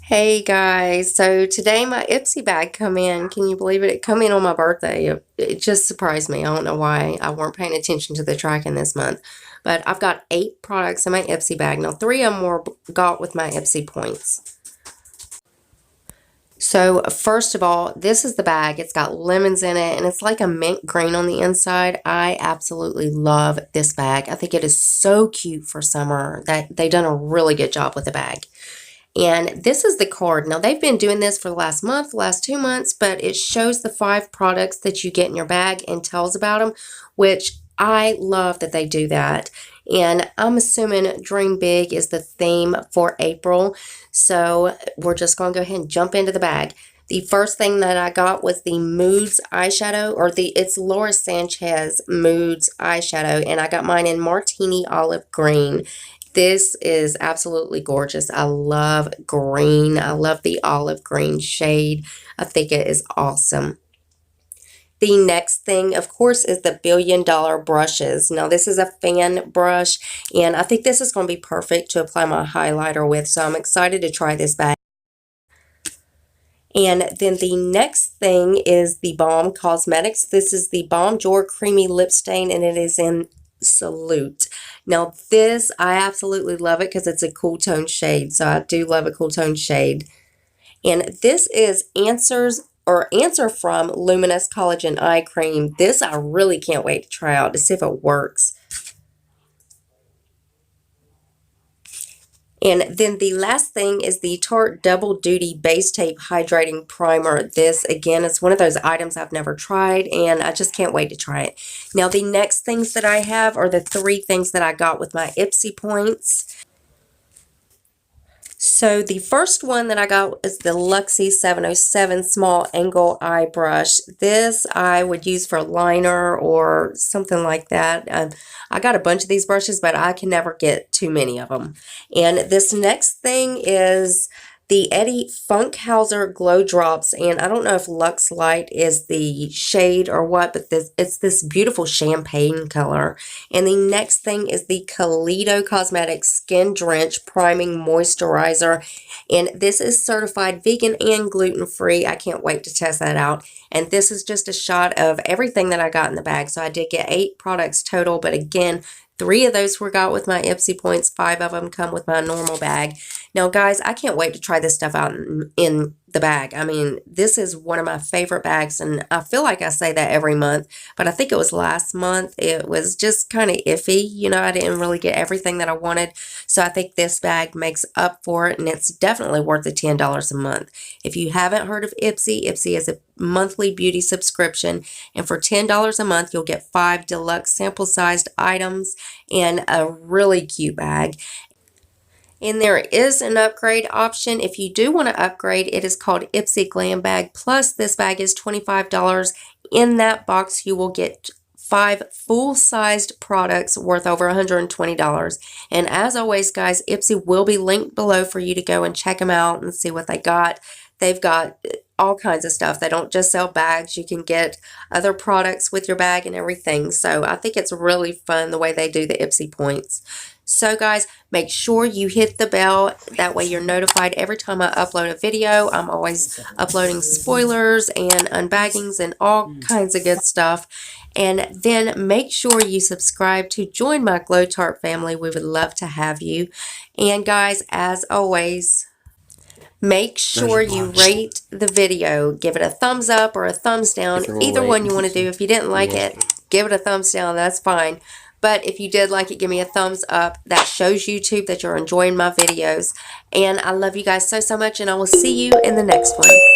Hey guys, so today my Ipsy bag come in. Can you believe it? It come in on my birthday. It just surprised me. I don't know why I weren't paying attention to the tracking this month. But I've got 8 products in my Ipsy bag. Now 3 of them were got with my Ipsy points. So first of all, this is the bag. It's got lemons in it and it's like a mint green on the inside. I absolutely love this bag. I think it is so cute for summer. That they've done a really good job with the bag. And this is the card. Now, they've been doing this for the last month, last 2 months, but it shows the 5 products that you get in your bag and tells about them, which I love that they do that. And I'm assuming Dream Big is the theme for April. So we're just going to go ahead and jump into the bag. The first thing that I got was the Moods eyeshadow, or it's Laura Sanchez Moods eyeshadow, and I got mine in Martini Olive Green. This is absolutely gorgeous. I love green. I love the olive green shade. I think it is awesome. The next thing, of course, is the $1 billion brushes. Now, this is a fan brush, and I think this is going to be perfect to apply my highlighter with, so I'm excited to try this bag. And then the next thing is the Balm Cosmetics. This is the Balm Jour Creamy Lip Stain, and it is in Salute. Now this, I absolutely love it because it's a cool tone shade. So I do love a cool tone shade. And this is Answer From Luminous Collagen Eye Cream. This I really can't wait to try out to see if it works. And then the last thing is the Tarte Double Duty Base Tape Hydrating Primer. This, again, is one of those items I've never tried, and I just can't wait to try it. Now, the next things that I have are the 3 things that I got with my Ipsy points. So the first one that I got is the Luxie 707 Small Angle Eye Brush. This I would use for liner or something like that. I got a bunch of these brushes, but I can never get too many of them. And this next thing is the Eddie Funkhouser Glow Drops, and I don't know if Lux Light is the shade or what, but it's this beautiful champagne color. And the next thing is the Kaleido Cosmetics Skin Drench Priming Moisturizer, and this is certified vegan and gluten-free. I can't wait to test that out. And this is just a shot of everything that I got in the bag. So I did get 8 products total, but again, 3 of those were got with my Ipsy points. 5 of them come with my normal bag. Now, guys, I can't wait to try this stuff out in the bag. I mean, this is one of my favorite bags, and I feel like I say that every month, but I think it was last month. It was just kind of iffy. You know, I didn't really get everything that I wanted, so I think this bag makes up for it, and it's definitely worth the $10 a month. If you haven't heard of Ipsy, Ipsy is a monthly beauty subscription, and for $10 a month, you'll get 5 deluxe sample-sized items and a really cute bag. And there is an upgrade option. If you do want to upgrade, it is called Ipsy GlamBag Plus. This bag is $25. In that box, you will get 5 full-sized products worth over $120. And as always, guys, Ipsy will be linked below for you to go and check them out and see what they got. They've got all kinds of stuff. They don't just sell bags. You can get other products with your bag and everything. So I think it's really fun the way they do the Ipsy points. So guys, make sure you hit the bell. That way you're notified every time I upload a video. I'm always uploading spoilers and unbaggings and all kinds of good stuff. And then make sure you subscribe to join my Glow Tart family. We would love to have you. And guys, as always, make sure you rate the video. Give it a thumbs up or a thumbs down. Either one you want to do. If you didn't like it, give it a thumbs down. That's fine. But if you did like it, give me a thumbs up. That shows YouTube that you're enjoying my videos. And I love you guys so, so much. And I will see you in the next one.